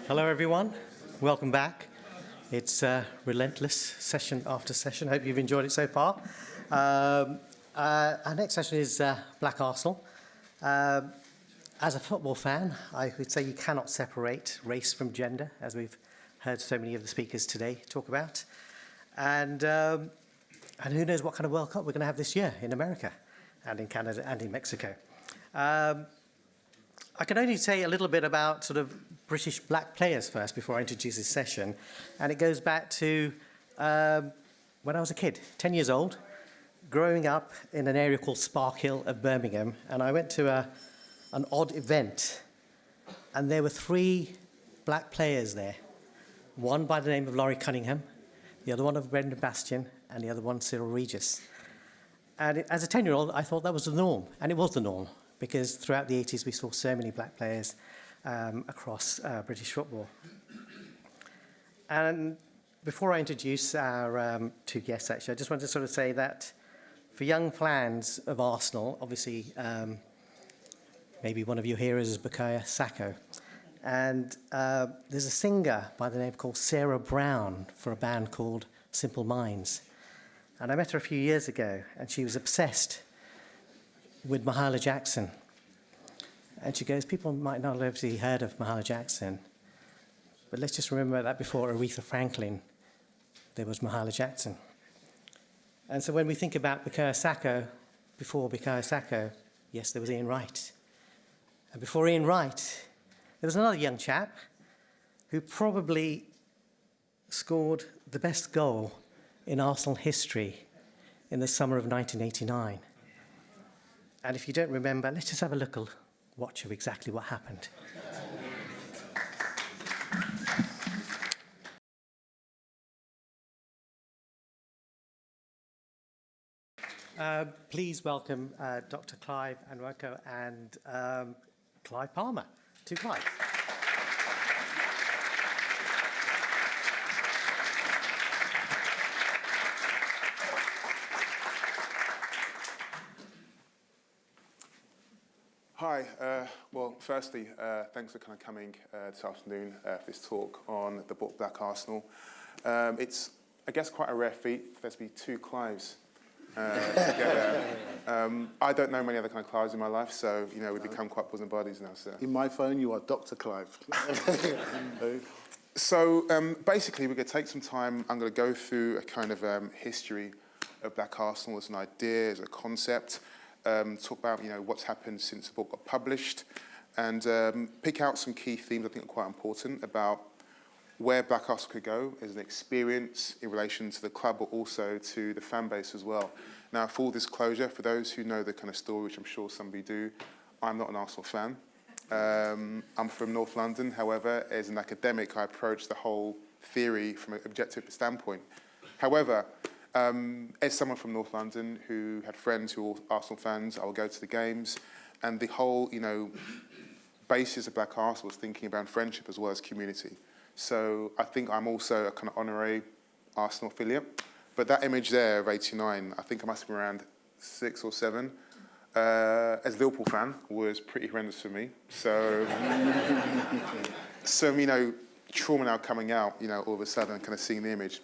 Hello, everyone. Welcome back. It's relentless session after session. Hope you've enjoyed it so far. Our next session is Black Arsenal. As a football fan, I would say you cannot separate race from gender, as we've heard so many of the speakers today talk about. And who knows what kind of World Cup we're going to have this year in America and in Canada and in Mexico. I can only say a little bit about sort of British black players first before I introduce this session. And it goes back to when I was a kid, 10 years old, growing up in an area called Sparkhill of Birmingham. And I went to an odd event. And there were 3 black players there. One by the name of Laurie Cunningham, the other one of Brendan Bastian, and the other one Cyril Regis. And as a 10-year-old, I thought that was the norm. And it was the norm, because throughout the 80s, we saw so many black players across British football. And before I introduce our 2 guests, actually, I just want to sort of say that for young fans of Arsenal, obviously, maybe one of your heroes is Bukayo Saka. And there's a singer by the name called Sarah Brown for a band called Simple Minds. And I met her a few years ago, and she was obsessed with Mahalia Jackson. And she goes, people might not have actually heard of Mahalia Jackson, but let's just remember that before Aretha Franklin, there was Mahalia Jackson. And so when we think about Bukayo Saka, before Bukayo Saka, yes, there was Ian Wright. And before Ian Wright, there was another young chap who probably scored the best goal in Arsenal history in the summer of 1989. And if you don't remember, let's just have a little watch of exactly what happened. Please welcome Dr. Clive Nwonka and Clive Palmer. 2 Clives. Hi. Well, firstly, thanks for kind of coming this afternoon for this talk on the book Black Arsenal. It's, I guess, quite a rare feat for there to be 2 Clives together. I don't know many other kind of Clives in my life, so, you know, we've become quite bosom buddies now. So. In my phone, you are Dr. Clive. So, basically, we're going to take some time. I'm going to go through a kind of history of Black Arsenal as an idea, as a concept. Talk about, you know, what's happened since the book got published, and pick out some key themes I think are quite important about where Black Arsenal could go as an experience in relation to the club, but also to the fan base as well. Now, full disclosure, for those who know the kind of story, which I'm sure some of you do, I'm not an Arsenal fan. I'm from North London. However, as an academic, I approach the whole theory from an objective standpoint. However, as someone from North London who had friends who were Arsenal fans, I would go to the games, and the whole, you know, basis of Black Arsenal was thinking about friendship as well as community. So I think I'm also a kind of honorary Arsenal affiliate. But that image there of '89, I think I must have been around 6 or 7. As a Liverpool fan, was pretty horrendous for me. So, some, you know, trauma now coming out, you know, all of a sudden, kind of seeing the image.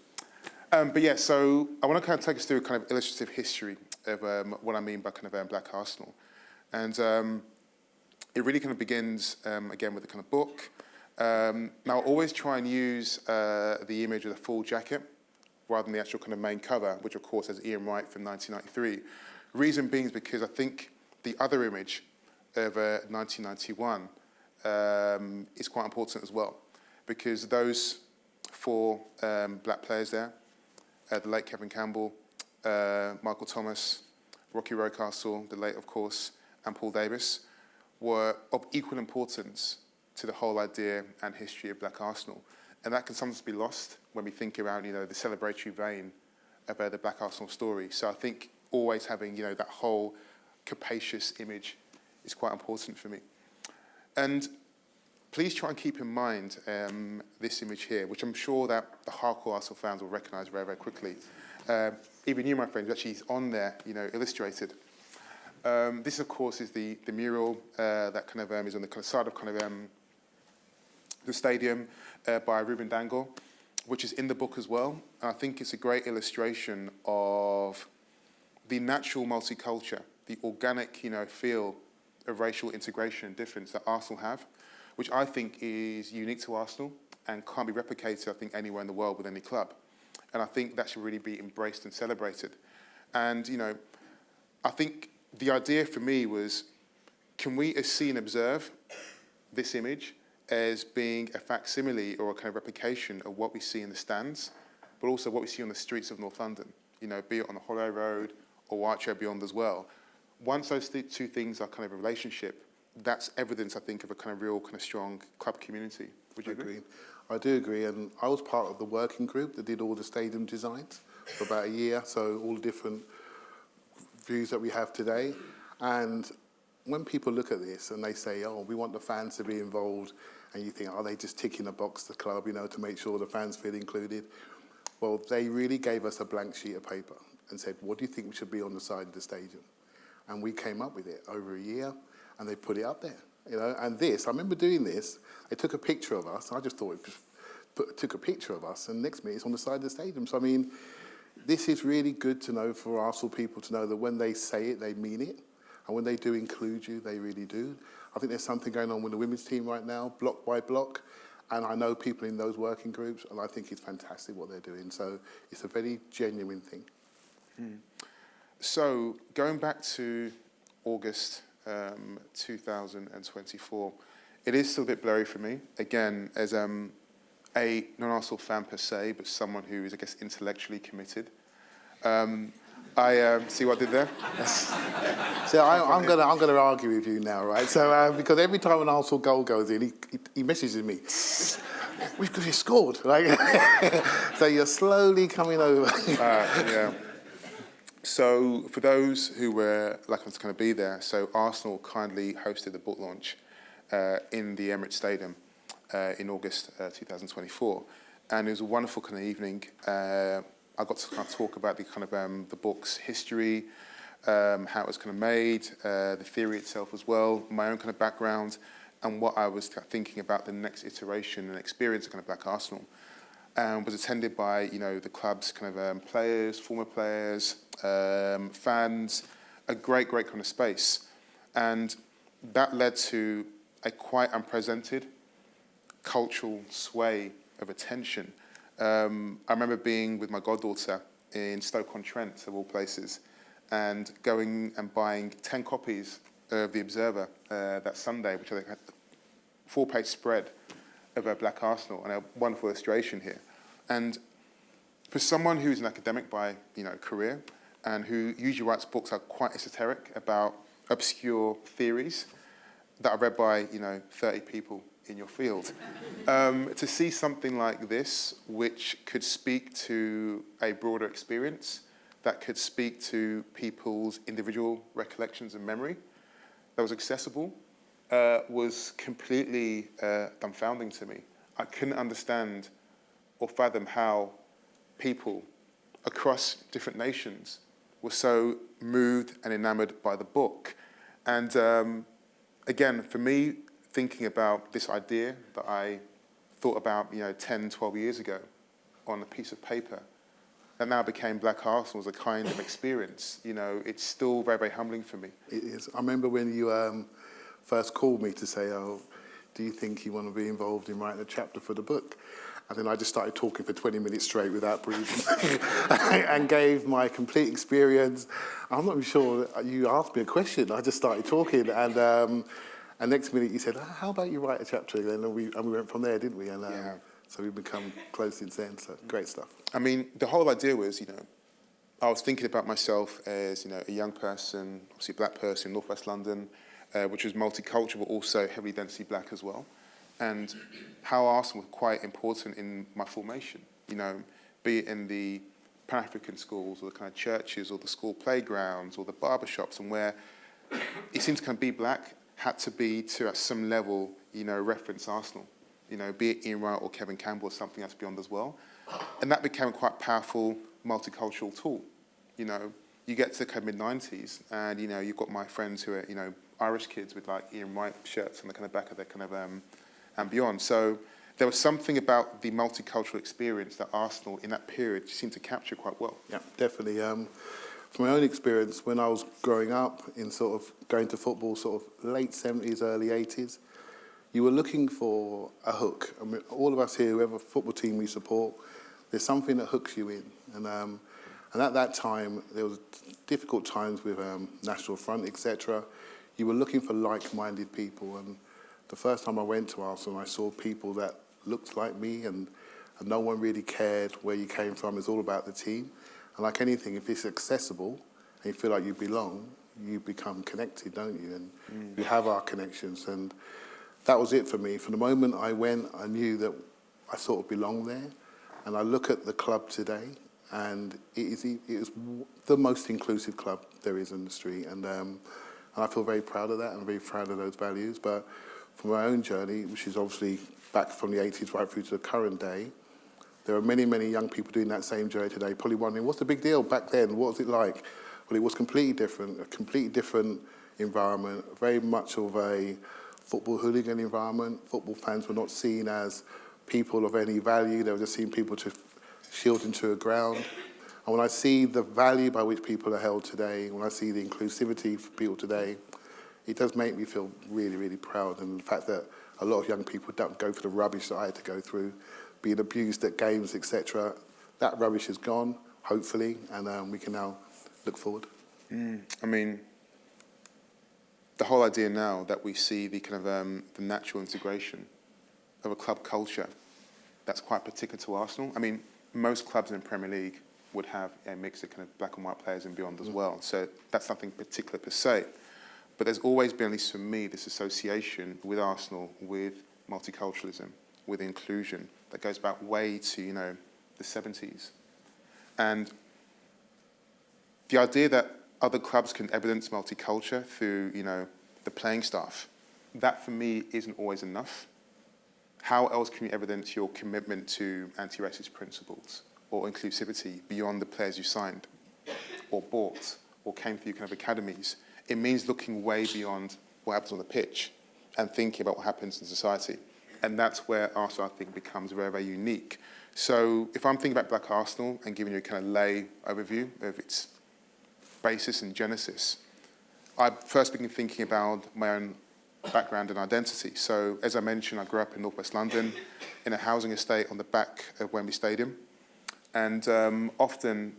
But yeah, so I want to kind of take us through a kind of illustrative history of what I mean by kind of Black Arsenal. And it really kind of begins, again, with the kind of book. Now, I always try and use the image of the full jacket rather than the actual kind of main cover, which, of course, has Ian Wright from 1993. Reason being is because I think the other image of 1991 is quite important as well, because those 4 black players there, the late Kevin Campbell, Michael Thomas, Rocky Rocastle, the late, of course, and Paul Davis, were of equal importance to the whole idea and history of Black Arsenal. And that can sometimes be lost when we think around, you know, the celebratory vein of the Black Arsenal story. So I think always having, you know, that whole capacious image is quite important for me. And please try and keep in mind this image here, which I'm sure that the hardcore Arsenal fans will recognise very, very quickly. Even you, my friends, actually is on there, you know, illustrated. This, of course, is the mural that kind of is on the kind of side of kind of the stadium by Ruben Dangle, which is in the book as well. And I think it's a great illustration of the natural multicultural, the organic, feel of racial integration and difference that Arsenal have, which I think is unique to Arsenal and can't be replicated, I think, anywhere in the world with any club. And I think that should really be embraced and celebrated. And, I think the idea for me was, can we see and observe this image as being a facsimile or a kind of replication of what we see in the stands, but also what we see on the streets of North London, be it on the Hollow Road or Whitechapel beyond as well. Once those two things are kind of a relationship, that's evidence, I think, of a kind of real, kind of strong club community. Would you agree? I do agree, and I was part of the working group that did all the stadium designs for about a year, so all the different views that we have today. And when people look at this and they say, oh, we want the fans to be involved, and you think, are they just ticking a box, the club, to make sure the fans feel included? Well, they really gave us a blank sheet of paper and said, what do you think we should be on the side of the stadium? And we came up with it over a year, and they put it up there. And this, I remember doing this, they took a picture of us, I just thought took a picture of us, and next minute it's on the side of the stadium. So, I mean, this is really good to know for Arsenal people to know that when they say it, they mean it. And when they do include you, they really do. I think there's something going on with the women's team right now, block by block. And I know people in those working groups, and I think it's fantastic what they're doing. So it's a very genuine thing. So going back to August 2024, it is still a bit blurry for me. Again, as a non-Arsenal fan per se, but someone who is, I guess, intellectually committed. I see what I did there? So I'm going to argue with you now, right? So because every time an Arsenal goal goes in, he messages me. We've got scored, right? So you're slowly coming over. Yeah. So for those who were lucky to kind of be there, so Arsenal kindly hosted the book launch in the Emirates Stadium in August 2024, and it was a wonderful kind of evening. I got to kind of talk about the kind of the book's history, how it was kind of made, the theory itself as well, my own kind of background, and what I was thinking about the next iteration and experience of kind of Black Arsenal. Was attended by the club's kind of players, former players, fans, a great kind of space, and that led to a quite unprecedented cultural sway of attention. I remember being with my goddaughter in Stoke-on-Trent, of all places, and going and buying 10 copies of The Observer that Sunday, which I think had a 4-page spread of a Black Arsenal, and a wonderful illustration here. And for someone who's an academic by career, and who usually writes books that are quite esoteric about obscure theories that are read by 30 people in your field, to see something like this, which could speak to a broader experience, that could speak to people's individual recollections and memory, that was accessible, was completely dumbfounding to me. I couldn't understand or fathom how people across different nations were so moved and enamored by the book. And again, for me, thinking about this idea that I thought about 10, 12 years ago on a piece of paper, that now became Black Arsenal as a kind of experience, it's still very, very humbling for me. It is. I remember when you first called me to say, oh, do you think you want to be involved in writing a chapter for the book? And then I just started talking for 20 minutes straight without breathing and gave my complete experience. I'm not even sure you asked me a question. I just started talking, and next minute you said, how about you write a chapter? And we went from there, didn't we? And Yeah. so we've become close since then, so great stuff. I mean, the whole idea was, I was thinking about myself as, a young person, obviously a black person in Northwest London, which was multicultural, but also heavily densely black as well. And how Arsenal was quite important in my formation, be it in the Pan-African schools or the kind of churches or the school playgrounds or the barbershops, and where it seemed to kind of be black had to be to, at some level, reference Arsenal, be it Ian Wright or Kevin Campbell or something else beyond as well. And that became a quite powerful multicultural tool. You get to the kind of mid-90s and, you've got my friends who are, Irish kids with like Ian Wright shirts on the kind of back of their kind of, and beyond. So there was something about the multicultural experience that Arsenal in that period seemed to capture quite well. Yeah, definitely. From my own experience, when I was growing up in sort of going to football, sort of late 70s, early 80s, you were looking for a hook. I mean, all of us here, whoever football team we support, there's something that hooks you in. And at that time, there was difficult times with National Front, etc. You were looking for like-minded people. And the first time I went to Arsenal, I saw people that looked like me, and no one really cared where you came from. It's all about the team. And like anything, if it's accessible and you feel like you belong, you become connected, don't you? And we have our connections. And that was it for me. From the moment I went, I knew that I sort of belonged there. And I look at the club today, and it is the most inclusive club there is in the street. And I feel very proud of that and very proud of those values. But for my own journey, which is obviously back from the 80s right through to the current day, there are many, many young people doing that same journey today, probably wondering, what's the big deal back then? What was it like? Well, it was completely different, a completely different environment, very much of a football hooligan environment. Football fans were not seen as people of any value. They were just seen people to shield into a ground. And when I see the value by which people are held today, when I see the inclusivity for people today, it does make me feel really, really proud. And the fact that a lot of young people don't go through the rubbish that I had to go through, being abused at games, etc. That rubbish is gone, hopefully, and we can now look forward. I mean, the whole idea now that we see the kind of the natural integration of a club culture that's quite particular to Arsenal. I mean, most clubs in the Premier League would have a mix of kind of black and white players and beyond as well. So that's nothing particular per se. But there's always been, at least for me, this association with Arsenal, with multiculturalism, with inclusion, that goes back way to, you know, the 70s. And the idea that other clubs can evidence multiculture through, you know, the playing staff, that for me isn't always enough. How else can you evidence your commitment to anti-racist principles or inclusivity beyond the players you signed or bought or came through kind of academies? It means looking way beyond what happens on the pitch and thinking about what happens in society. And that's where Arsenal, I think, becomes very, very unique. So if I'm thinking about Black Arsenal and giving you a kind of lay overview of its basis and genesis, I first begin thinking about my own background and identity. So as I mentioned, I grew up in northwest London in a housing estate on the back of Wembley Stadium. And often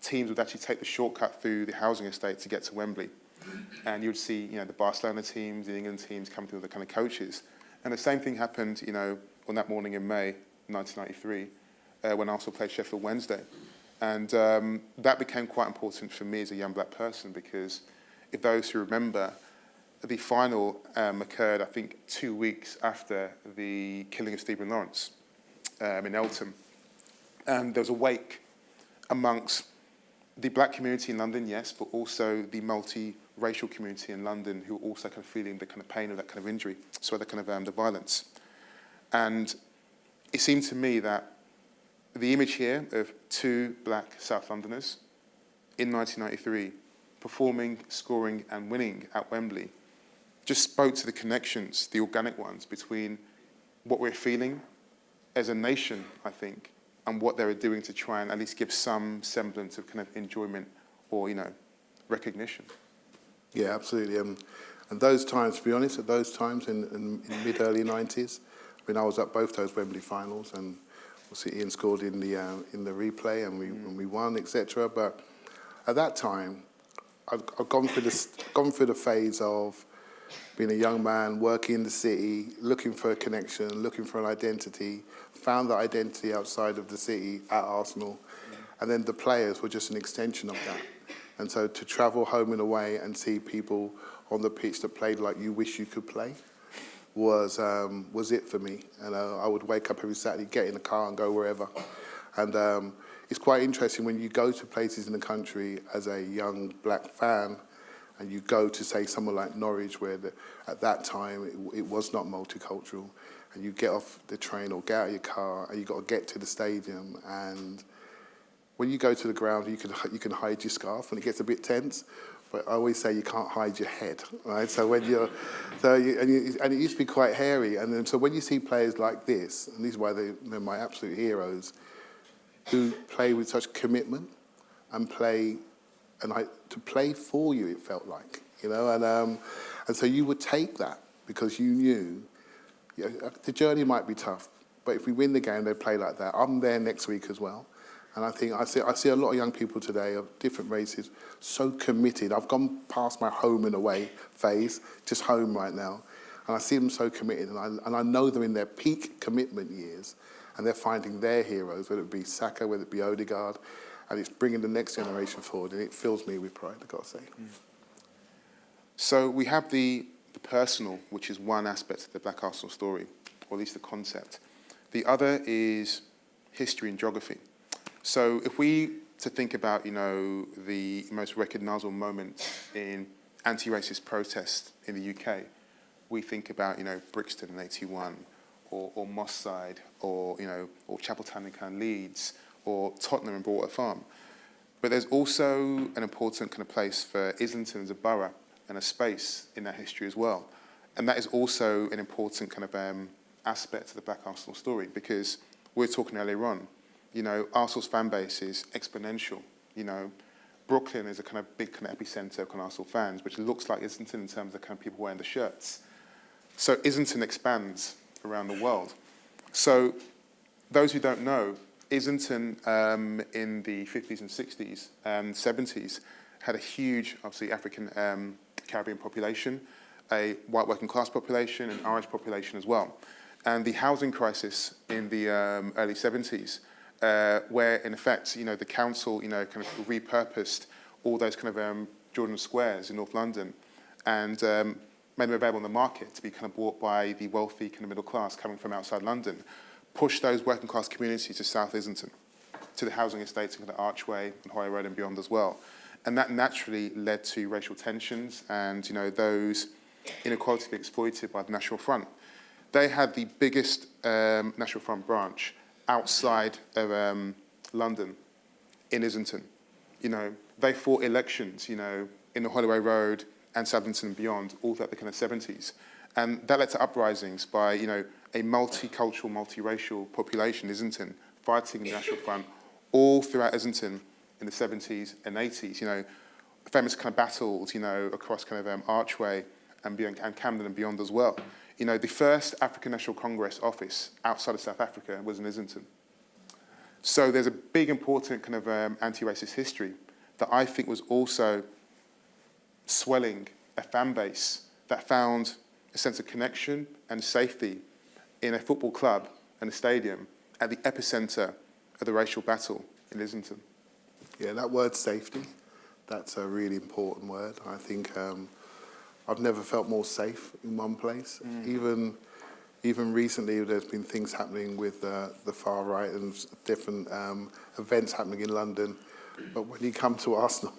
teams would actually take the shortcut through the housing estate to get to Wembley. And you would see, you know, the Barcelona teams, the England teams come through with the kind of coaches. And the same thing happened, you know, on that morning in May 1993 when Arsenal played Sheffield Wednesday. And that became quite important for me as a young black person, because if those who remember, the final occurred, I think, 2 weeks after the killing of Stephen Lawrence in Eltham. And there was a wake amongst the black community in London, yes, but also the multi-racial community in London who were also kind of feeling the kind of pain of that kind of injury, so the kind of the violence. And it seemed to me that the image here of two black South Londoners in 1993 performing, scoring and winning at Wembley just spoke to the connections, the organic ones, between what we're feeling as a nation, I think, and what they were doing to try and at least give some semblance of kind of enjoyment or, you know, recognition. Yeah, absolutely. And those times, to be honest, at those times in mid-early 90s, I mean, I was at both those Wembley finals, and obviously Ian scored in the replay, and we won, etc. But at that time, I've gone through the phase of being a young man, working in the city, looking for a connection, looking for an identity, found that identity outside of the city at Arsenal, and then the players were just an extension of that. And so to travel home and away and see people on the pitch that played like you wish you could play was it for me. And I would wake up every Saturday, get in the car and go wherever. And it's quite interesting when you go to places in the country as a young black fan, and you go to, say, somewhere like Norwich, where at that time it was not multicultural, and you get off the train or get out of your car and you've got to get to the stadium, and when you go to the ground, you can hide your scarf and it gets a bit tense, but I always say you can't hide your head, right? So when and it used to be quite hairy, and then so when you see players like this, and these are why they're my absolute heroes, who play with such commitment and play, and to play for you, it felt like, and so you would take that because you knew the journey might be tough, but if we win the game, they play like that. I'm there next week as well. And I think I see a lot of young people today of different races so committed. I've gone past my home and away phase, just home right now. And I see them so committed. And I know they're in their peak commitment years. And they're finding their heroes, whether it be Saka, whether it be Odegaard. And it's bringing the next generation forward. And it fills me with pride, I've got to say. So we have the personal, which is one aspect of the Black Arsenal story, or at least the concept. The other is history and geography. So if we to think about, the most recognisable moment in anti-racist protest in the UK, we think about, Brixton in 81, or Moss Side, or Chapeltown in kind of Leeds, or Tottenham and Broadwater Farm. But there's also an important kind of place for Islington as a borough and a space in that history as well. And that is also an important kind of aspect of the Black Arsenal story, because we were talking earlier on, Arsenal's fan base is exponential. Brooklyn is a kind of big kind of epicenter of kind of Arsenal fans, which looks like Islington in terms of the kind of people wearing the shirts. So Islington expands around the world. So those who don't know, Islington in the 50s and 60s and 70s had a huge, obviously, African Caribbean population, a white working class population, an Irish population as well. And the housing crisis in the early 70s, where in effect, the council, kind of repurposed all those kind of Jordan Squares in North London and made them available on the market to be kind of bought by the wealthy kind of middle class coming from outside London, pushed those working class communities to South Islington, to the housing estates in the Archway and Hoy Road and beyond as well. And that naturally led to racial tensions and, those inequalities being exploited by the National Front. They had the biggest National Front branch outside of London, in Islington. They fought elections, in the Holloway Road and Southampton and beyond, all throughout the kind of 70s. And that led to uprisings by, a multicultural, multiracial population, Islington, fighting the National Front all throughout Islington in the 70s and 80s. Famous kind of battles, across kind of Archway and beyond, and Camden and beyond as well. The first African National Congress office outside of South Africa was in Islington. So there's a big, important kind of anti-racist history that I think was also swelling a fan base that found a sense of connection and safety in a football club and a stadium at the epicenter of the racial battle in Islington. Yeah, that word safety, that's a really important word. I think I've never felt more safe in one place. Even recently, there's been things happening with the far right and different events happening in London. But when you come to Arsenal,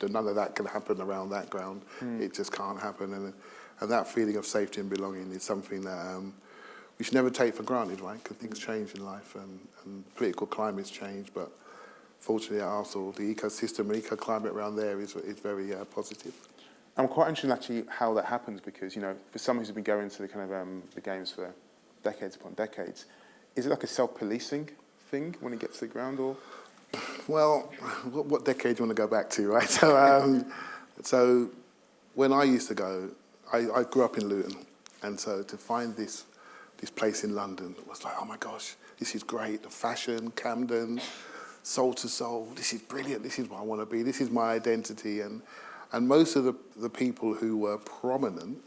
none of that can happen around that ground. It just can't happen. And that feeling of safety and belonging is something that we should never take for granted, right? Because things change in life and political climates change. But fortunately at Arsenal, the ecosystem and eco-climate around there is very positive. I'm quite interested actually how that happens because, for someone who's been going to the kind of the games for decades upon decades, is it like a self-policing thing when it gets to the ground or? Well, what decade do you want to go back to, right? So when I used to go, I grew up in Luton, and so to find this place in London was like, oh my gosh, this is great. The fashion, Camden, soul to soul, this is brilliant. This is what I want to be. This is my identity. And most of the people who were prominent,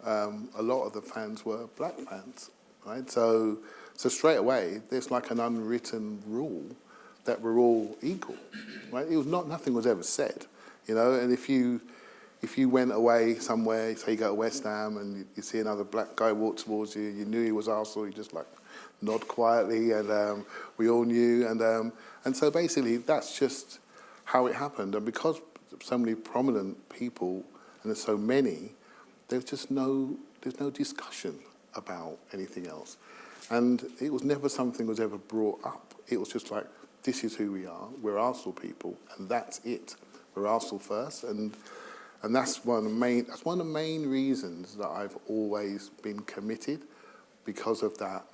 a lot of the fans were black fans, right? So straight away, there's like an unwritten rule that we're all equal, right? Nothing was ever said, and if you went away somewhere, say you go to West Ham and you see another black guy walk towards you, you knew he was Arsenal, you just like nod quietly, and we all knew, and so basically that's just how it happened. And because so many prominent people, and there's so many, there's no discussion about anything else. And it was never something was ever brought up. It was just like, this is who we are. We're Arsenal people, and that's it. We're Arsenal first. And And that's one of the main reasons that I've always been committed, because of that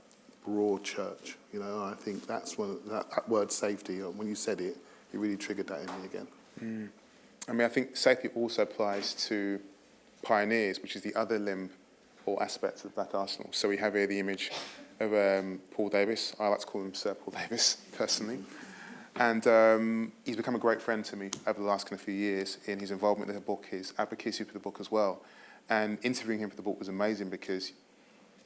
broad church. You know, I think that's that word safety, when you said it, it really triggered that in me again. I mean, I think safety also applies to pioneers, which is the other limb or aspect of Black Arsenal. So we have here the image of Paul Davis. I like to call him Sir Paul Davis, personally. And he's become a great friend to me over the last kind of few years in his involvement in the book, his advocacy for the book as well. And interviewing him for the book was amazing, because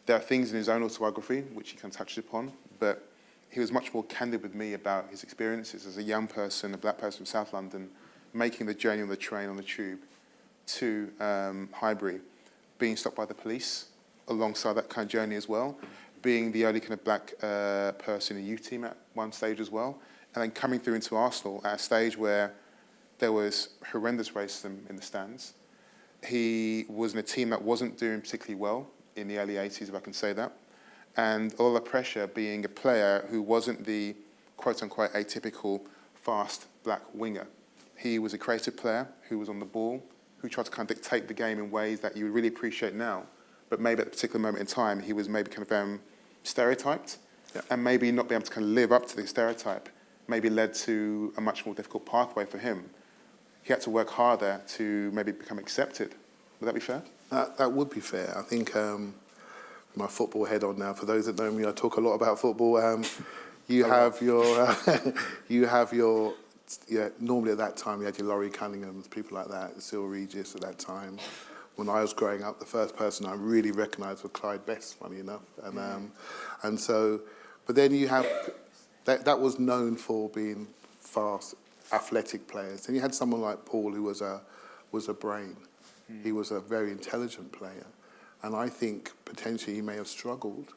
there are things in his own autobiography which he kind of touched upon, but he was much more candid with me about his experiences as a young person, a black person from South London, making the journey on the train, on the tube, to Highbury, being stopped by the police alongside that kind of journey as well, being the only kind of black person in a youth team at one stage as well, and then coming through into Arsenal at a stage where there was horrendous racism in the stands. He was in a team that wasn't doing particularly well in the early 80s, if I can say that, and all the pressure being a player who wasn't the quote-unquote atypical fast black winger. He was a creative player who was on the ball, who tried to kind of dictate the game in ways that you would really appreciate now, but maybe at a particular moment in time, he was maybe kind of stereotyped, and maybe not being able to kind of live up to the stereotype maybe led to a much more difficult pathway for him. He had to work harder to maybe become accepted. Would that be fair? That would be fair. I think my football head on now. For those that know me, I talk a lot about football. You have your normally at that time you had your Laurie Cunninghams, people like that, Cyril Regis at that time. When I was growing up, the first person I really recognised was Clyde Best, funny enough. And so, but then you have, that was known for being fast, athletic players. Then you had someone like Paul, who was a brain. He was a very intelligent player. And I think potentially he may have struggled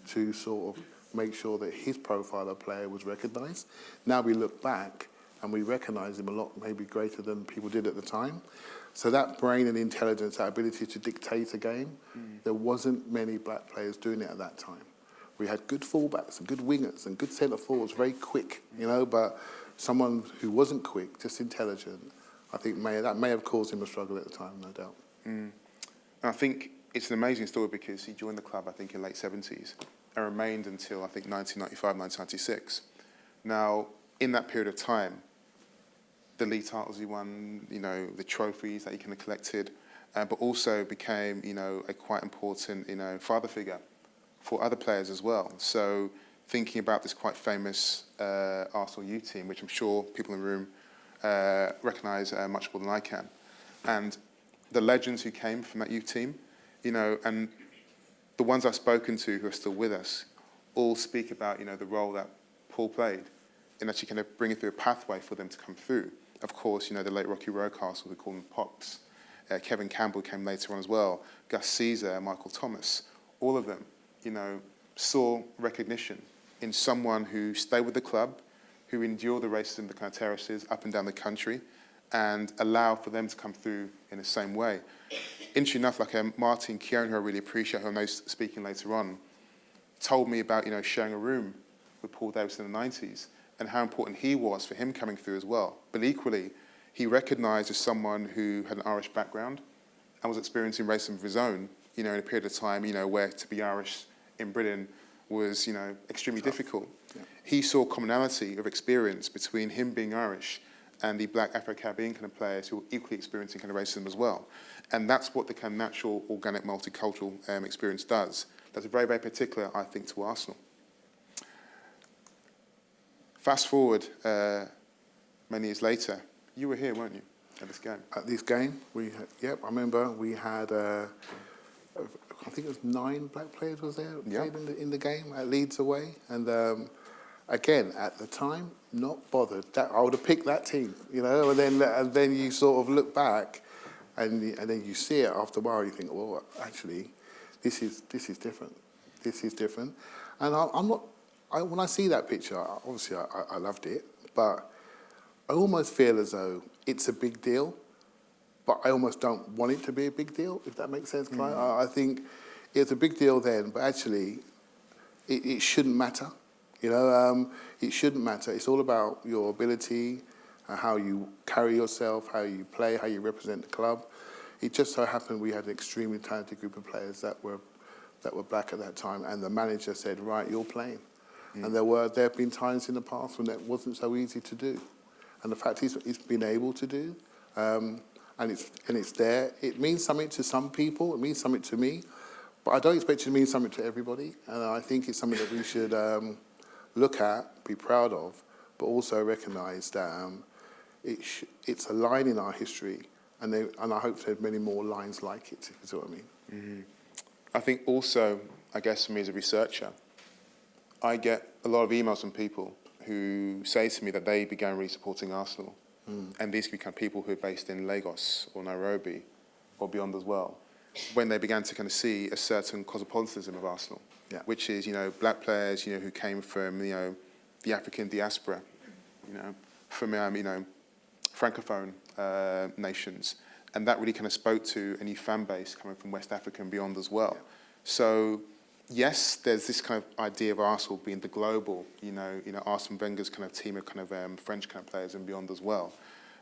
to sort of make sure that his profile of player was recognised. Now we look back and we recognise him a lot, maybe greater than people did at the time. So that brain and intelligence, that ability to dictate a game, there wasn't many black players doing it at that time. We had good fullbacks and good wingers and good centre forwards, very quick, you know, but someone who wasn't quick, just intelligent, I think that may have caused him a struggle at the time, no doubt. And I think it's an amazing story, because he joined the club, I think, in late 70s and remained until, I think, 1995, 1996. Now, in that period of time, the league titles he won, you know, the trophies that he kind of collected, but also became, you know, a quite important, you know, father figure for other players as well. So thinking about this quite famous Arsenal youth team, which I'm sure people in the room recognise much more than I can, and the legends who came from that youth team, you know, and the ones I've spoken to who are still with us all speak about, you know, the role that Paul played in actually kind of bringing through a pathway for them to come through. Of course, you know, the late Rocky Rocastle, we call them Pops. Kevin Campbell came later on as well. Gus Caesar, Michael Thomas, all of them, you know, saw recognition in someone who stayed with the club, who endured the racism, the kind of terraces up and down the country, and allow for them to come through in the same way. Interesting enough, like Martin Keown, who I really appreciate, who I know is speaking later on, told me about, you know, sharing a room with Paul Davis in the 90s and how important he was for him coming through as well. But equally, he recognised as someone who had an Irish background and was experiencing racism of his own, you know, in a period of time, you know, where to be Irish in Britain was, you know, extremely difficult. Yeah. He saw commonality of experience between him being Irish and the black Afro-Caribbean kind of players who were equally experiencing kind of racism as well. And that's what the kind of natural, organic, multicultural experience does. That's very, very particular, I think, to Arsenal. Fast forward many years later, you were here, weren't you, at this game? At this game, I remember we had, I think it was 9 black players was there played in the game at Leeds away. And again, at the time, not bothered. I would have picked that team, you know, and then you sort of look back and then you see it after a while, you think, well, actually, this is different. This is different. And when I see that picture, obviously I loved it, but I almost feel as though it's a big deal, but I almost don't want it to be a big deal, if that makes sense, Clive. I think it's a big deal then, but actually it shouldn't matter. You know, it shouldn't matter. It's all about your ability, how you carry yourself, how you play, how you represent the club. It just so happened we had an extremely talented group of players that were black at that time, and the manager said, right, you're playing. And there have been times in the past when that wasn't so easy to do. And the fact is, he's been able to do, and it's there. It means something to some people, it means something to me, but I don't expect it to mean something to everybody. And I think it's something that we should look at, be proud of, but also recognise that it's a line in our history, and I hope there's many more lines like it, if you see what I mean. Mm-hmm. I think also, I guess for me as a researcher, I get a lot of emails from people who say to me that they began really supporting Arsenal. And these could be kind of people who are based in Lagos or Nairobi or beyond as well, when they began to kind of see a certain cosmopolitanism of Arsenal, which is, black players, who came from, the African diaspora, from, Francophone nations. And that really kind of spoke to a new fan base coming from West Africa and beyond as well. So, yes, there's this kind of idea of Arsenal being the global, Arsene Wenger's kind of team of kind of French kind of players and beyond as well.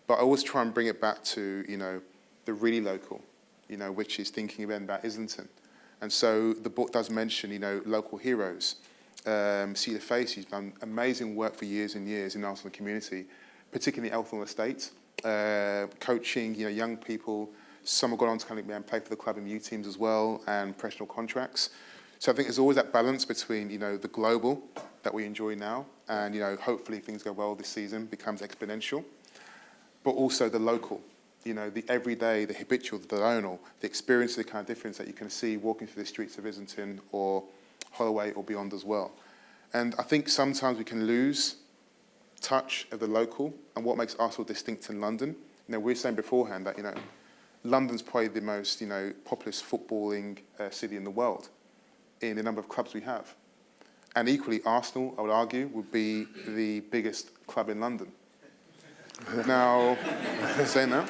But I always try and bring it back to, the really local, which is thinking again about Islington. And so the book does mention, local heroes. See the Face, who's done amazing work for years and years in the Arsenal community, particularly Eltham Estate, coaching, young people. Some have gone on to kind of play for the club in youth teams as well, and professional contracts. So I think there's always that balance between, the global that we enjoy now, and, hopefully things go well this season, becomes exponential, but also the local, the everyday, the habitual, the diurnal, the experience of the kind of difference that you can see walking through the streets of Islington or Holloway or beyond as well. And I think sometimes we can lose touch of the local and what makes Arsenal distinct in London. We were saying beforehand that, London's probably the most, populous footballing city in the world in the number of clubs we have. And equally, Arsenal, I would argue, would be the biggest club in London. Now, saying that?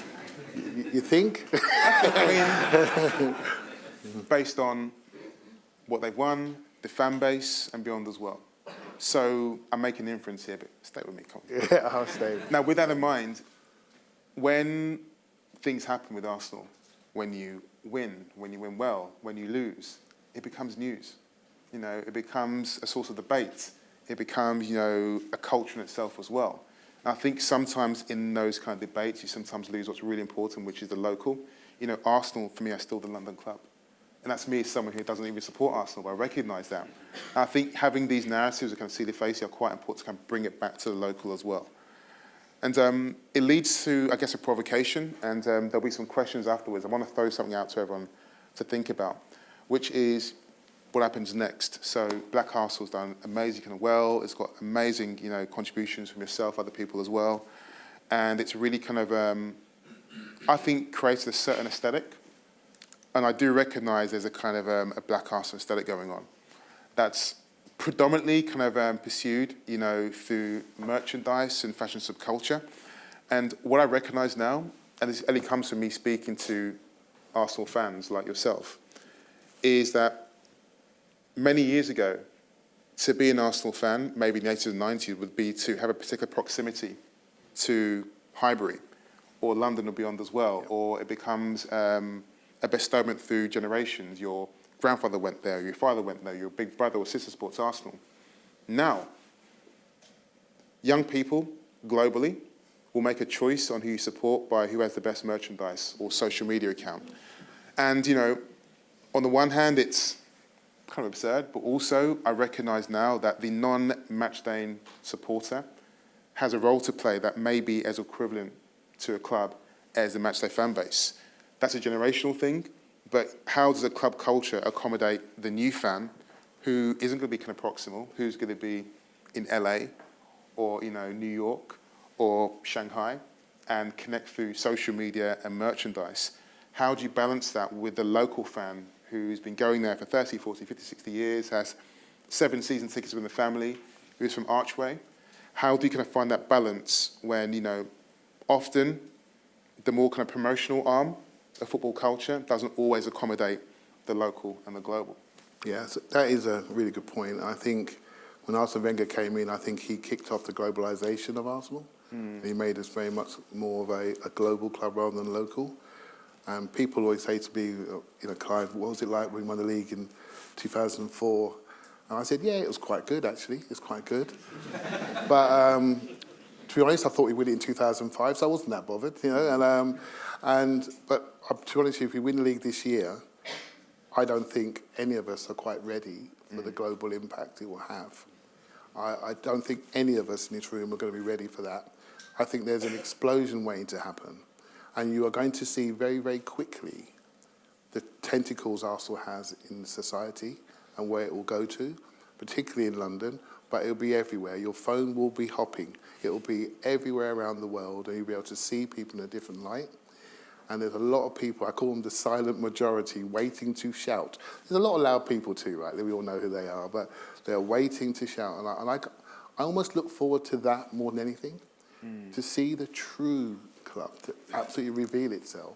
You think? I mean, based on what they've won, the fan base, and beyond as well. So I'm making an inference here, but stay with me, come on. Yeah, I'll stay. Now, with that in mind, when things happen with Arsenal, when you win well, when you lose, it becomes news. It becomes a source of debate. It becomes, a culture in itself as well. And I think sometimes in those kind of debates, you sometimes lose what's really important, which is the local. Arsenal, for me, are still the London club. And that's me as someone who doesn't even support Arsenal, but I recognise that. And I think having these narratives that kind of see the face are quite important to kind of bring it back to the local as well. And it leads to, I guess, a provocation, and there'll be some questions afterwards. I want to throw something out to everyone to think about, which is what happens next. So Black Arsenal's done amazing kind of well. It's got amazing, contributions from yourself, other people as well. And it's really kind of, I think, created a certain aesthetic. And I do recognise there's a kind of a Black Arsenal aesthetic going on. That's predominantly kind of pursued, through merchandise and fashion subculture. And what I recognise now, and this only comes from me speaking to Arsenal fans like yourself, is that many years ago, to be an Arsenal fan, maybe in the 80s and 90s, would be to have a particular proximity to Highbury or London or beyond as well, or it becomes a bestowment through generations. Your grandfather went there, your father went there, your big brother or sister supports Arsenal. Now, young people globally will make a choice on who you support by who has the best merchandise or social media account. And, on the one hand, it's kind of absurd, but also I recognise now that the non-matchday supporter has a role to play that may be as equivalent to a club as the matchday fan base. That's a generational thing, but how does a club culture accommodate the new fan who isn't going to be kind of proximal, who's going to be in LA or, New York or Shanghai, and connect through social media and merchandise? How do you balance that with the local fan who's been going there for 30, 40, 50, 60 years, has 7 season tickets with the family, who's from Archway? How do you kind of find that balance when, often the more kind of promotional arm of football culture doesn't always accommodate the local and the global? Yeah, so that is a really good point. I think when Arsene Wenger came in, I think he kicked off the globalisation of Arsenal. He made us very much more of a global club rather than local. And people always say to me, Clive, what was it like when we won the league in 2004? And I said, yeah, it was quite good, actually. It's quite good. But to be honest, I thought we'd win it in 2005, so I wasn't that bothered, But to be honest, if we win the league this year, I don't think any of us are quite ready for the global impact it will have. I don't think any of us in this room are going to be ready for that. I think there's an explosion waiting to happen. And you are going to see very, very quickly the tentacles Arsenal has in society and where it will go to, particularly in London, but it'll be everywhere. Your phone will be hopping. It will be everywhere around the world, and you'll be able to see people in a different light. And there's a lot of people, I call them the silent majority, waiting to shout. There's a lot of loud people too, right? We all know who they are, but they're waiting to shout. And I almost look forward to that more than anything, to see the true club to absolutely reveal itself,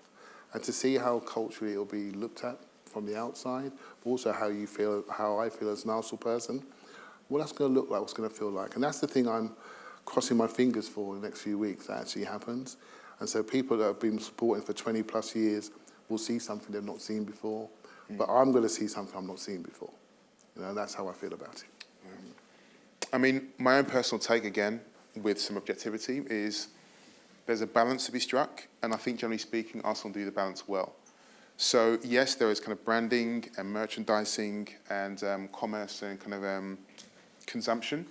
and to see how culturally it'll be looked at from the outside, but also how you feel, how I feel as an Arsenal person, what that's going to look like, what's going to feel like. And that's the thing I'm crossing my fingers for in the next few weeks that actually happens. And so people that have been supporting for 20 plus years will see something they've not seen before, but I'm going to see something I've not seen before. That's how I feel about it. I mean, my own personal take, again, with some objectivity, is there's a balance to be struck, and I think, generally speaking, Arsenal do the balance well. So, yes, there is kind of branding and merchandising and commerce and kind of consumption,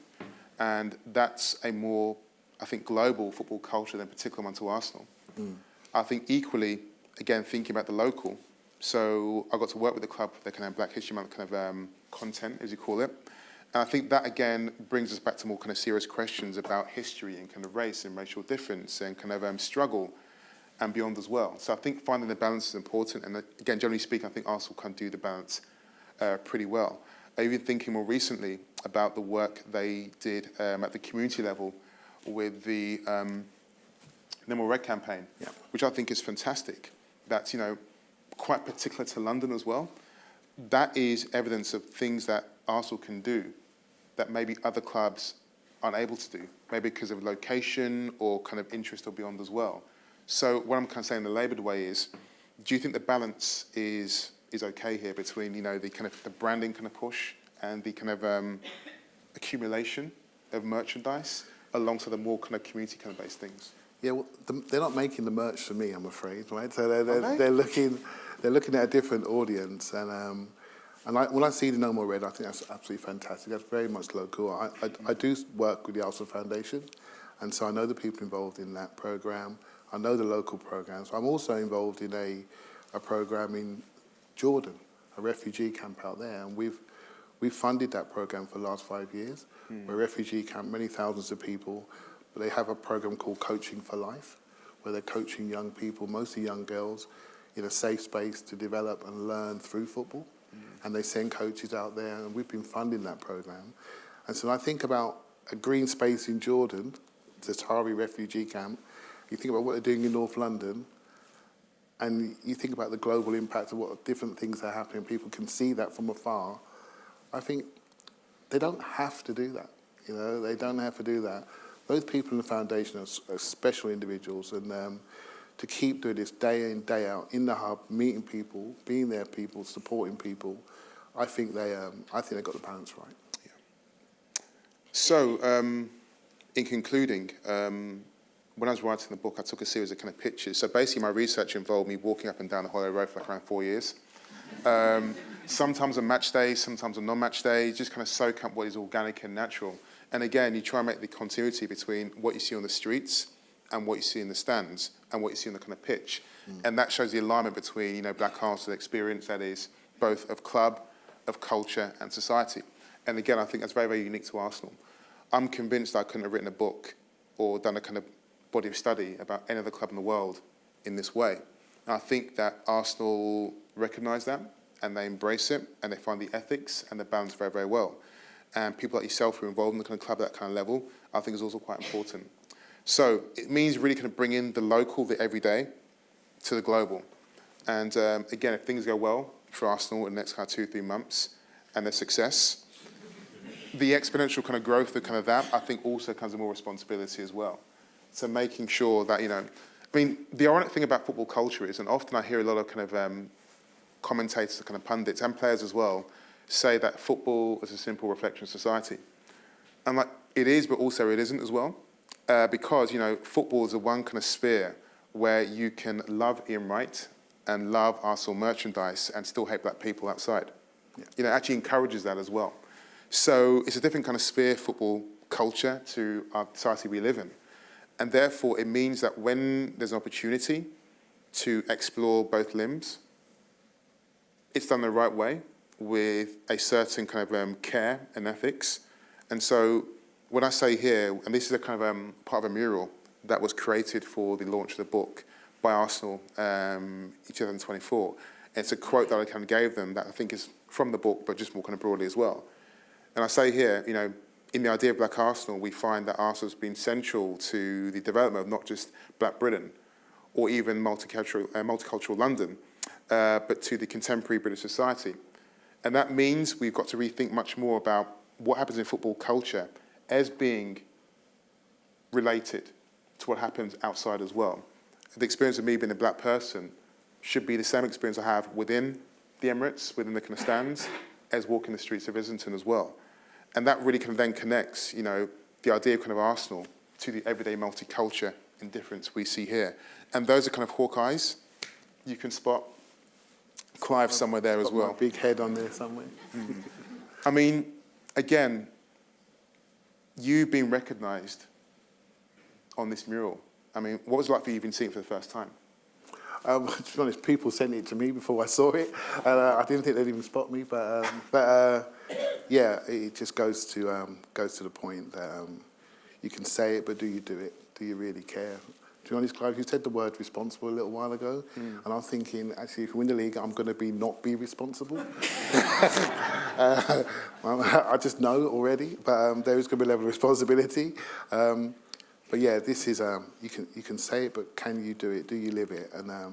and that's a more, I think, global football culture than particular one to Arsenal. I think equally, again, thinking about the local, so I got to work with the club, the kind of Black History Month kind of content, as you call it. And I think that, again, brings us back to more kind of serious questions about history and kind of race and racial difference and kind of struggle and beyond as well. So I think finding the balance is important. And again, generally speaking, I think Arsenal can do the balance pretty well. I've been thinking more recently about the work they did at the community level with the No More Red campaign, which I think is fantastic. That's, quite particular to London as well. That is evidence of things that Arsenal can do that maybe other clubs aren't able to do, maybe because of location or kind of interest or beyond as well. So what I'm kind of saying in the laboured way is, do you think the balance is okay here between, the kind of the branding kind of push and the kind of accumulation of merchandise alongside the more kind of community kind of based things? Yeah, well, they're not making the merch for me, I'm afraid, right? So they're looking at a different audience, and when I see the No More Red, I think that's absolutely fantastic. That's very much local. I do work with the Arsenal Foundation, and so I know the people involved in that programme. I know the local programmes. I'm also involved in a programme in Jordan, a refugee camp out there, and we've funded that programme for the last 5 years. We're a refugee camp, many thousands of people, but they have a programme called Coaching for Life, where they're coaching young people, mostly young girls, in a safe space to develop and learn through football. And they send coaches out there, and we've been funding that programme. And so when I think about a green space in Jordan, the Tari refugee camp, you think about what they're doing in North London, and you think about the global impact of what different things are happening, people can see that from afar. I think they don't have to do that. They don't have to do that. Those people in the foundation are special individuals, and to keep doing this day in, day out, in the hub, meeting people, being there people, supporting people, I think they got the balance right. Yeah. So, in concluding, when I was writing the book, I took a series of kind of pictures. So basically, my research involved me walking up and down the Holloway Road for like around 4 years. Sometimes on match days, sometimes on non-match days, just kind of soak up what is organic and natural. And again, you try and make the continuity between what you see on the streets and what you see in the stands and what you see on the kind of pitch. And that shows the alignment between, Black Arsenal experience that is both of club, of culture and society. And again, I think that's very, very unique to Arsenal. I'm convinced I couldn't have written a book or done a kind of body of study about any other club in the world in this way. And I think that Arsenal recognise that and they embrace it and they find the ethics and the balance very, very well. And people like yourself who are involved in the kind of club at that kind of level, I think is also quite important. So it means really kind of bringing the local, the everyday, to the global. And again, if things go well for Arsenal in the next kind of 2-3 months and their success, the exponential kind of growth of kind of that, I think also comes with more responsibility as well. So making sure that, I mean, the ironic thing about football culture is, and often I hear a lot of kind of commentators, kind of pundits and players as well, say that football is a simple reflection of society. And like, it is, but also it isn't as well. Because, football is the one kind of sphere where you can love Ian Wright and love Arsenal merchandise and still hate black people outside. Yeah. It actually encourages that as well. So it's a different kind of sphere, football culture, to our society we live in. And therefore, it means that when there's an opportunity to explore both limbs, it's done the right way with a certain kind of care and ethics. And so when I say here, and this is a kind of part of a mural that was created for the launch of the book by Arsenal in 2024. It's a quote that I kind of gave them that I think is from the book, but just more kind of broadly as well. And I say here, in the idea of Black Arsenal, we find that Arsenal's been central to the development of not just Black Britain or even multicultural London, but to the contemporary British society. And that means we've got to rethink much more about what happens in football culture as being related to what happens outside as well. The experience of me being a black person should be the same experience I have within the Emirates, within the kind of stands, as walking the streets of Islington as well. And that really kind of then connects, the idea of kind of Arsenal to the everyday multicultural indifference we see here. And those are kind of Hawkeyes. You can spot Clive somewhere there as well. My big head on there somewhere. I mean, again, you being recognised on this mural. I mean, what was it like for you even seeing it for the first time? To be honest, people sent it to me before I saw it. I didn't think they'd even spot me, but yeah, it just goes to the point that you can say it, but do you do it? Do you really care? To be honest, Clive, you said the word responsible a little while ago, and I'm thinking, actually, if we win the league, I'm going to not be responsible. I just know already, but there is going to be a level of responsibility. But yeah, this is you can say it, but can you do it? Do you live it? And I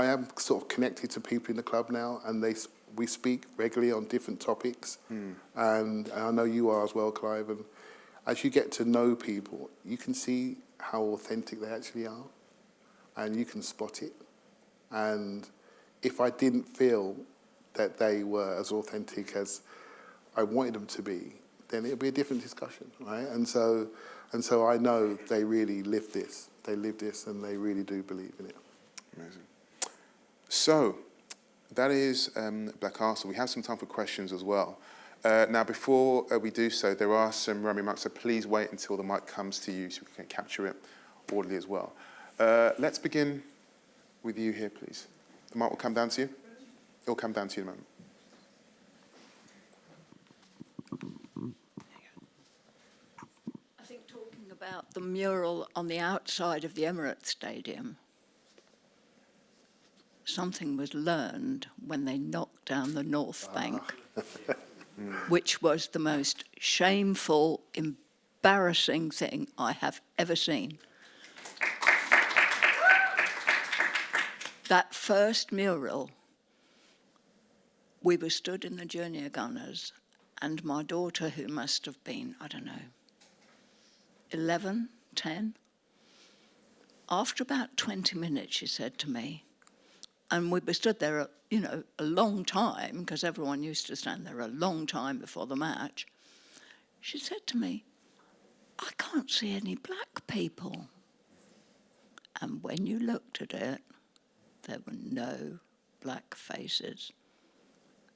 am sort of connected to people in the club now, and we speak regularly on different topics, and I know you are as well, Clive. And as you get to know people, you can see how authentic they actually are, and you can spot it. And if I didn't feel that they were as authentic as I wanted them to be, then it would be a different discussion, right? And so I know they really live this. They live this, and they really do believe in it. Amazing. So that is Black Arsenal. We have some time for questions as well. Now, before we do so, there are some random remarks, so please wait until the mic comes to you so we can capture it audibly as well. Let's begin with you here, please. The mic will come down to you. It'll come down to you in a moment. I think talking about the mural on the outside of the Emirates Stadium, something was learned when they knocked down the North Bank, which was the most shameful, embarrassing thing I have ever seen. That first mural, we were stood in the junior gunners, and my daughter, who must have been, 11, 10, after about 20 minutes, she said to me, and we were stood there, a long time, because everyone used to stand there a long time before the match. She said to me, "I can't see any black people." And when you looked at it, there were no black faces.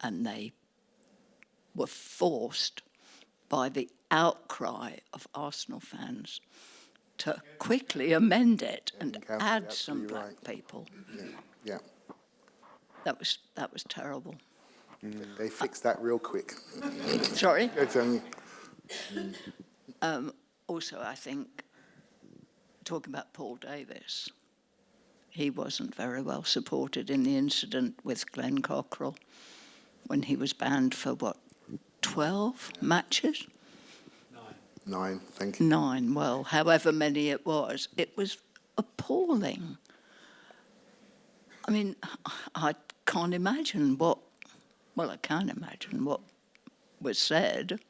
And they were forced by the outcry of Arsenal fans to quickly amend it and add some black people. Yeah. That was terrible. They fixed that real quick. Sorry? It's, Also, I think, talking about Paul Davis, he wasn't very well supported in the incident with Glenn Cockrell when he was banned for, 12 matches? 9, thank you. 9, well, however many it was appalling. I mean, I can't imagine I can imagine what was said.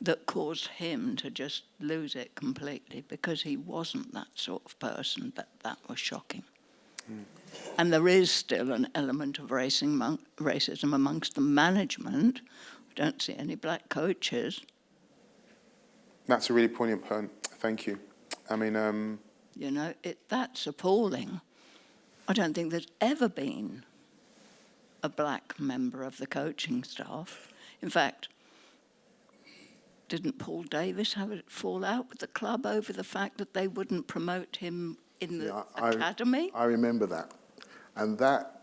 that caused him to just lose it completely, because he wasn't that sort of person. That was shocking. And there is still an element of racism amongst the management. I don't see any black coaches. That's a really poignant point. Thank you. I mean, You know, that's appalling. I don't think there's ever been a black member of the coaching staff. In fact, didn't Paul Davis have a fallout with the club over the fact that they wouldn't promote him in the academy? I remember that. And that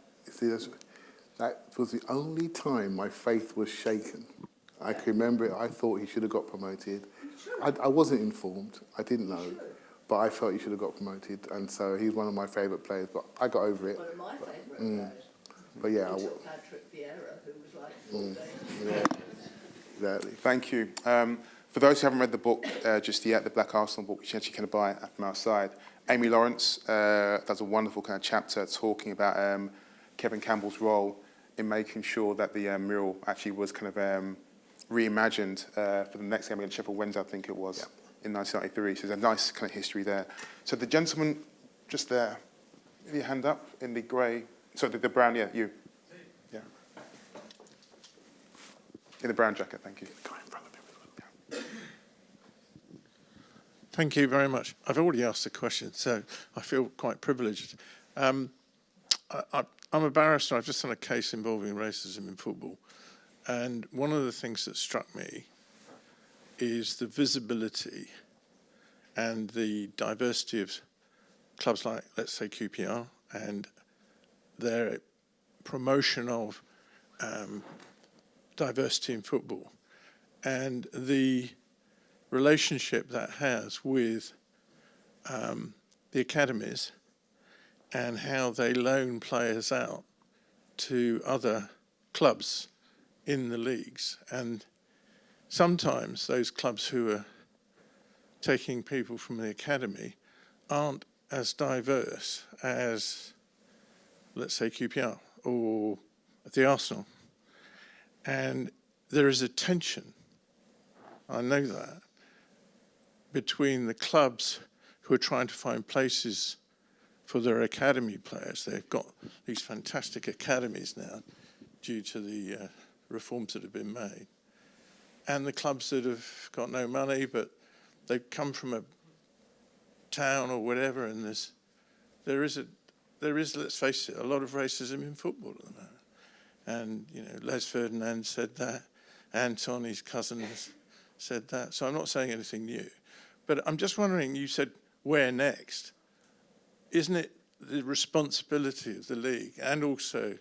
was the only time my faith was shaken. I can remember it. I thought he should have got promoted. I wasn't informed. I didn't know. But I felt he should have got promoted. And so he's one of my favourite players. But I got over it. One of my favourite players. But yeah. Patrick Vieira, who was like Paul Davis. Yeah, exactly. thank you. For those who haven't read the book just yet, the Black Arsenal book, which you actually can buy from outside, Amy Lawrence does a wonderful kind of chapter talking about Kevin Campbell's role in making sure that the mural actually was kind of reimagined for the next game against Sheffield Wednesday, I think it was, in 1993. So there's a nice kind of history there. So the gentleman just there, with your hand up in the grey, sorry, the brown, yeah, you. Yeah. In the brown jacket, thank you. Thank you very much. I've already asked the question, so I feel quite privileged. I'm a barrister. I've just done a case involving racism in football. And one of the things that struck me is the visibility and the diversity of clubs like, let's say, QPR, and their promotion of diversity in football, and the relationship that has with the academies and how they loan players out to other clubs in the leagues. And sometimes those clubs who are taking people from the academy aren't as diverse as, let's say, QPR or the Arsenal. And there is a tension, I know that, between the clubs who are trying to find places for their academy players. They've got these fantastic academies now due to the reforms that have been made. And the clubs that have got no money, but they've come from a town or whatever, and there is, let's face it, a lot of racism in football at the moment. And, you know, Les Ferdinand said that, Anton, his cousin, has said that. So I'm not saying anything new. But I'm just wondering, you said, where next? Isn't it the responsibility of the league and also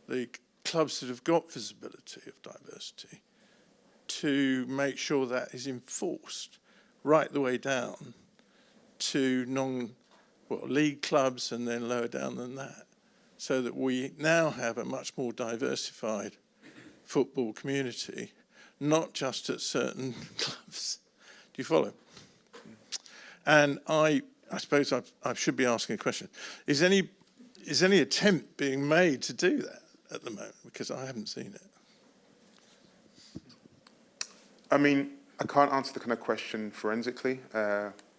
the clubs that have got visibility of diversity to make sure that is enforced right the way down to league clubs and then lower down than that, so that we now have a much more diversified football community, not just at certain clubs. Do you follow? And I suppose I should be asking a question. Is any attempt being made to do that at the moment? Because I haven't seen it. I mean, I can't answer the kind of question forensically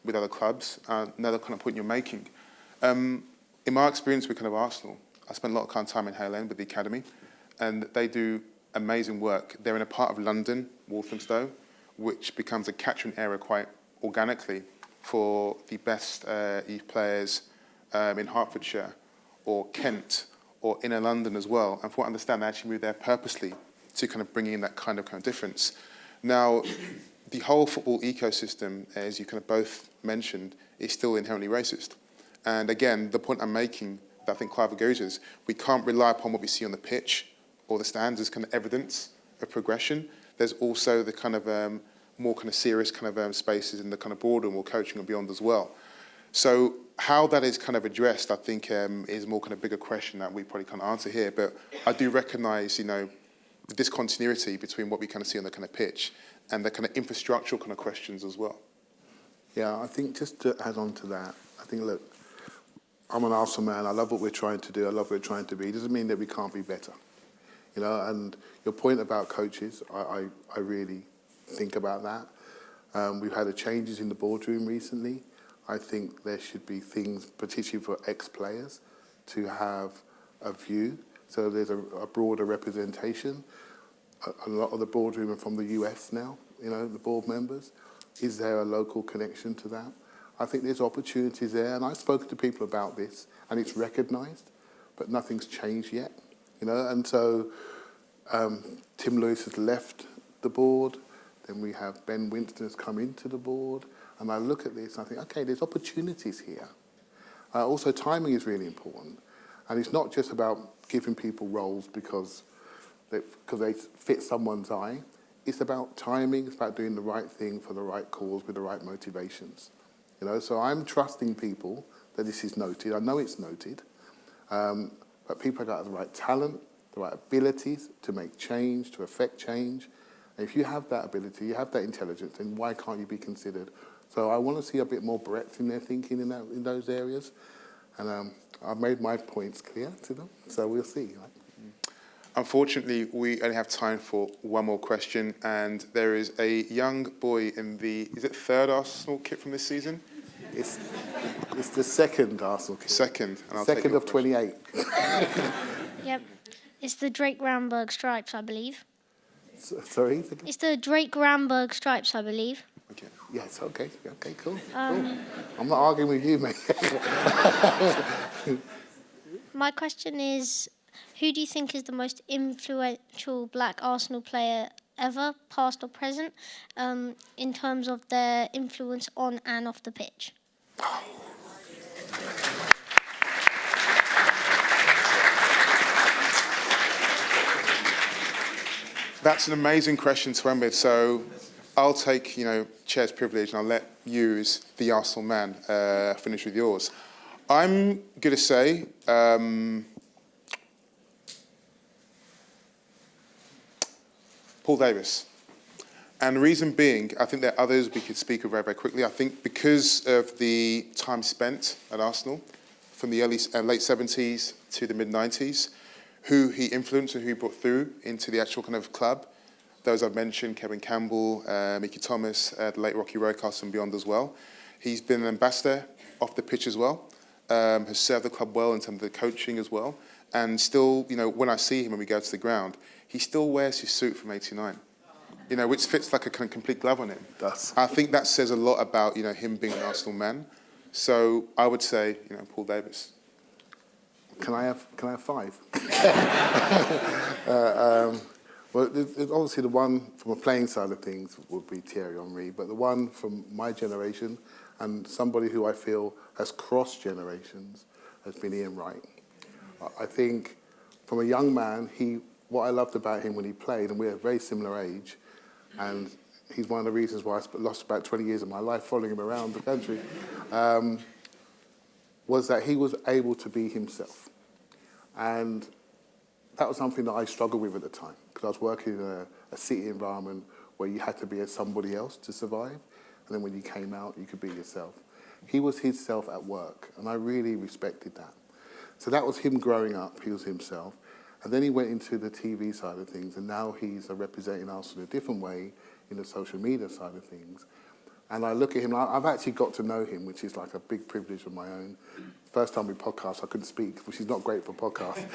with other clubs. Another kind of point you're making. In my experience with kind of Arsenal, I spent a lot of kind of time in Hale End with the academy, and they do amazing work. They're in a part of London, Walthamstow, which becomes a catchment area quite organically for the best youth players in Hertfordshire or Kent or inner London as well. And from what I understand, they actually moved there purposely to kind of bring in that kind of difference. Now, the whole football ecosystem, as you kind of both mentioned, is still inherently racist. And again, the point I'm making, that I think Clive agrees is, we can't rely upon what we see on the pitch or the stands as kind of evidence of progression. There's also the kind of more kind of serious kind of spaces in the kind of boardroom or coaching and beyond as well. So how that is kind of addressed, I think, is more kind of bigger question that we probably can't answer here. But I do recognise, you know, the discontinuity between what we kind of see on the kind of pitch and the kind of infrastructural kind of questions as well. Yeah, I think just to add on to that, I think, look, I'm an Arsenal man. I love what we're trying to do. I love what we're trying to be. It doesn't mean that we can't be better. You know, and your point about coaches, I really think about that. We've had changes in the boardroom recently. I think there should be things, particularly for ex-players, to have a view. So there's a broader representation. A lot of the boardroom are from the US now, the board members. Is there a local connection to that? I think there's opportunities there, and I've spoken to people about this, and it's recognised, but nothing's changed yet, And so Tim Lewis has left the board, then we have Ben Winston has come into the board, and I look at this and I think, okay, there's opportunities here. Also, timing is really important, and it's not just about giving people roles because they fit someone's eye. It's about timing, it's about doing the right thing for the right cause with the right motivations. So I'm trusting people that this is noted. I know it's noted, but people have got the right talent, the right abilities to make change, to affect change. And if you have that ability, you have that intelligence, then why can't you be considered? So I want to see a bit more breadth in their thinking in those areas. And I've made my points clear to them, so we'll see. Right? Unfortunately, we only have time for one more question, and there is a young boy in the, is it third Arsenal kit from this season? It's the second Arsenal kit. Second. And I'll second take of 28. Yep. It's the Drake Ramberg stripes, I believe. Sorry? It's the Drake Ramberg stripes, I believe. Okay. Yes, okay, cool. Cool. I'm not arguing with you, mate. My question is, who do you think is the most influential black Arsenal player ever, past or present, in terms of their influence on and off the pitch? That's an amazing question to end with. So I'll take, chair's privilege, and I'll let you, as the Arsenal man, finish with yours. I'm going to say Paul Davis. And the reason being, I think there are others we could speak of very, very quickly. I think because of the time spent at Arsenal, from the late 70s to the mid-90s, who he influenced and who he brought through into the actual kind of club. Those I've mentioned, Kevin Campbell, Mickey Thomas, the late Rocky Roadcastle and beyond as well. He's been an ambassador off the pitch as well, has served the club well in terms of the coaching as well. And still, when I see him when we go to the ground, he still wears his suit from '89, which fits like a kind of complete glove on him. Does. I think that says a lot about, him being an Arsenal man. So I would say, Paul Davis. Can I have 5? Well, obviously the one from a playing side of things would be Thierry Henry, but the one from my generation and somebody who I feel has crossed generations has been Ian Wright. I think from a young man, what I loved about him when he played, and we're a very similar age, and he's one of the reasons why I lost about 20 years of my life following him around the country, was that he was able to be himself. And that was something that I struggled with at the time, because I was working in a city environment where you had to be as somebody else to survive, and then when you came out, you could be yourself. He was his self at work, and I really respected that. So that was him growing up, he was himself. And then he went into the TV side of things, and now he's representing us in a different way in the social media side of things. And I look at him, I've actually got to know him, which is like a big privilege of my own. First time we podcast, I couldn't speak, which is not great for podcasts.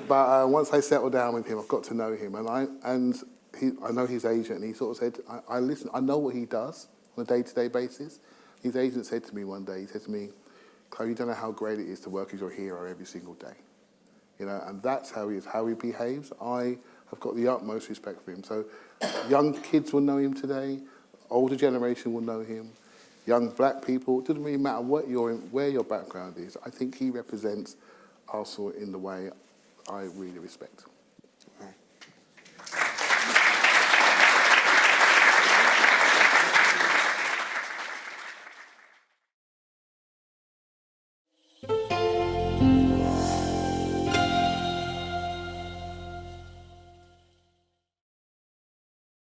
But once I settled down with him, I've got to know him. And I know his agent, and he sort of said, I listen, I know what he does on a day-to-day basis. His agent said to me one day, he said to me, Clive, you don't know how great it is to work as your hero every single day. And that's how he is, how he behaves. I have got the utmost respect for him. So young kids will know him today. Older generation will know him. Young black people, it doesn't really matter where your background is. I think he represents Arsenal in the way I really respect.